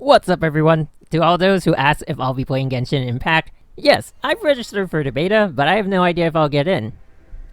What's up everyone? To all those who ask if I'll be playing Genshin Impact, yes, I've registered for the beta, but I have no idea if I'll get in.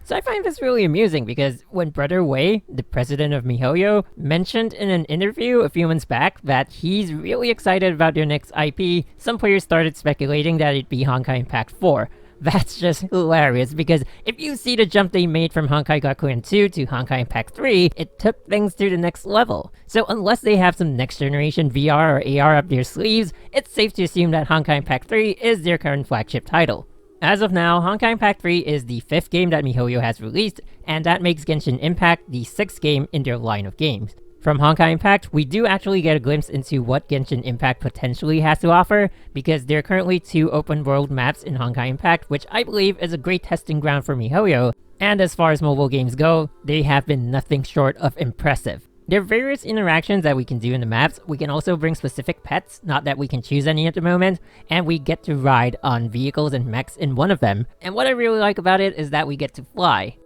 So I find this really amusing because when Brother Wei, the president of miHoYo, mentioned in an interview a few months back that he's really excited about their next IP, some players started speculating that it'd be Honkai Impact 4. That's just hilarious because if you see the jump they made from Honkai Gakuen 2 to Honkai Impact 3, it took things to the next level. So unless they have some next generation VR or AR up their sleeves, it's safe to assume that Honkai Impact 3 is their current flagship title. As of now, Honkai Impact 3 is the 5th game that miHoYo has released, and that makes Genshin Impact the 6th game in their line of games. From Honkai Impact, we do actually get a glimpse into what Genshin Impact potentially has to offer, because there are currently 2 open world maps in Honkai Impact, which I believe is a great testing ground for miHoYo, and as far as mobile games go, they have been nothing short of impressive. There are various interactions that we can do in the maps. We can also bring specific pets, not that we can choose any at the moment, and we get to ride on vehicles and mechs in one of them. And what I really like about it is that we get to fly.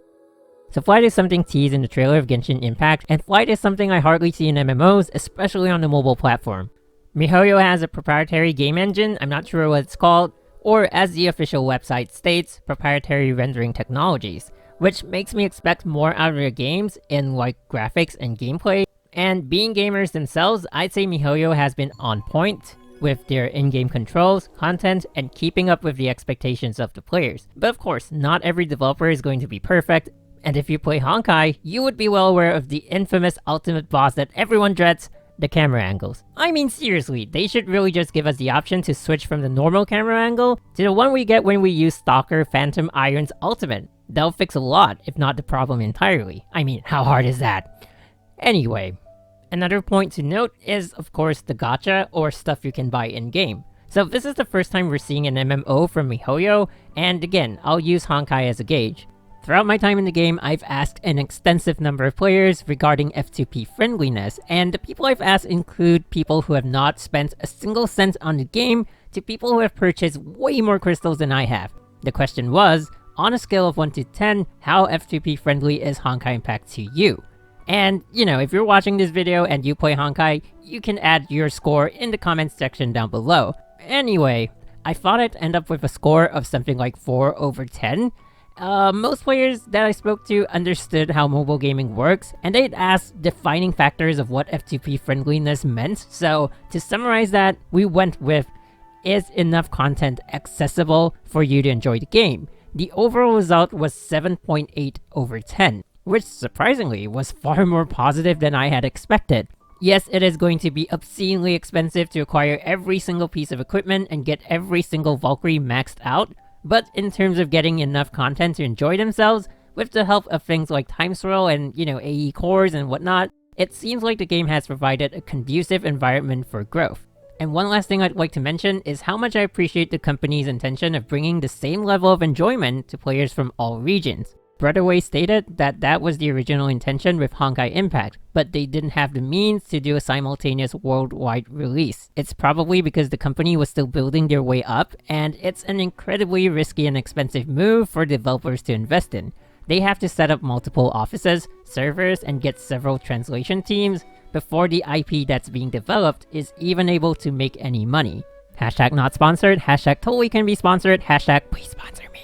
So flight is something teased in the trailer of Genshin Impact, and flight is something I hardly see in MMOs, especially on the mobile platform. miHoYo has a proprietary game engine, I'm not sure what it's called, or as the official website states, proprietary rendering technologies, which makes me expect more out of their games in like graphics and gameplay. And being gamers themselves, I'd say miHoYo has been on point with their in-game controls, content, and keeping up with the expectations of the players. But of course, not every developer is going to be perfect, and if you play Honkai, you would be well aware of the infamous ultimate boss that everyone dreads, the camera angles. I mean seriously, they should really just give us the option to switch from the normal camera angle to the one we get when we use Stalker Phantom Iron's ultimate. They'll fix a lot, if not the problem entirely. I mean, how hard is that? Anyway, another point to note is of course the gacha, or stuff you can buy in-game. So this is the first time we're seeing an MMO from miHoYo, and again, I'll use Honkai as a gauge. Throughout my time in the game, I've asked an extensive number of players regarding F2P friendliness, and the people I've asked include people who have not spent a single cent on the game to people who have purchased way more crystals than I have. The question was, on a scale of 1 to 10, how F2P friendly is Honkai Impact to you? And, you know, if you're watching this video and you play Honkai, you can add your score in the comments section down below. Anyway, I thought I'd end up with a score of something like 4 over 10. Most players that I spoke to understood how mobile gaming works, and they'd asked defining factors of what F2P friendliness meant, so to summarize that, we went with, is enough content accessible for you to enjoy the game? The overall result was 7.8 over 10, which surprisingly was far more positive than I had expected. Yes, it is going to be obscenely expensive to acquire every single piece of equipment and get every single Valkyrie maxed out, but in terms of getting enough content to enjoy themselves, with the help of things like time swirl and, you know, AE cores and whatnot, it seems like the game has provided a conducive environment for growth. And one last thing I'd like to mention is how much I appreciate the company's intention of bringing the same level of enjoyment to players from all regions. Brother Wei stated that that was the original intention with Honkai Impact, but they didn't have the means to do a simultaneous worldwide release. It's probably because the company was still building their way up, and it's an incredibly risky and expensive move for developers to invest in. They have to set up multiple offices, servers, and get several translation teams before the IP that's being developed is even able to make any money. Hashtag not sponsored, hashtag totally can be sponsored, hashtag please sponsor me.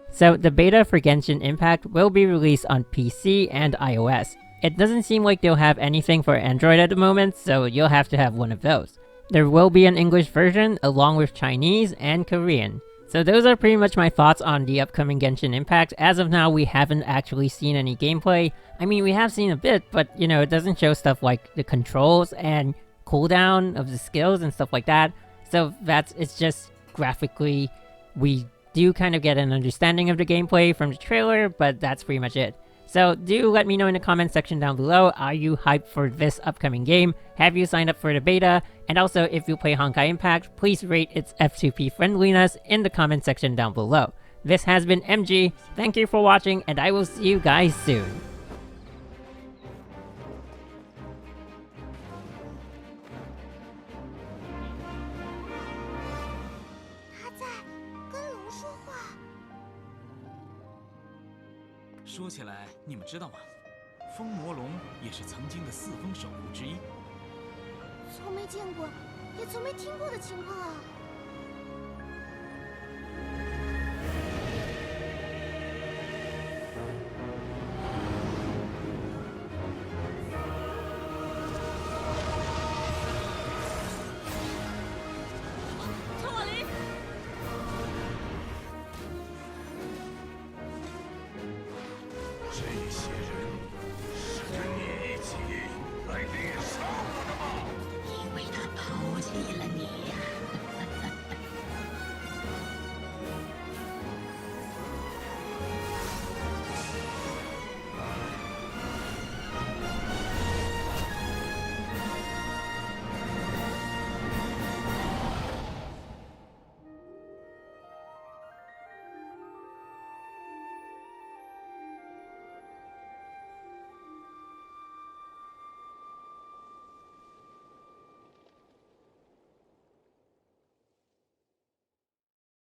So the beta for Genshin Impact will be released on PC and iOS. It doesn't seem like they'll have anything for Android at the moment, so you'll have to have one of those. There will be an English version along with Chinese and Korean. So those are pretty much my thoughts on the upcoming Genshin Impact. As of now, we haven't actually seen any gameplay. I mean, we have seen a bit, but you know, it doesn't show stuff like the controls and cooldown of the skills and stuff like that. So it's just graphically, we do kind of get an understanding of the gameplay from the trailer, but that's pretty much it. So do let me know in the comment section down below, are you hyped for this upcoming game? Have you signed up for the beta? And also, if you play Honkai Impact, please rate its F2P friendliness in the comment section down below. This has been MG, thank you for watching, and I will see you guys soon.说起来，你们知道吗？风魔龙也是曾经的四风守护之一。从没见过也从没听过的情况啊。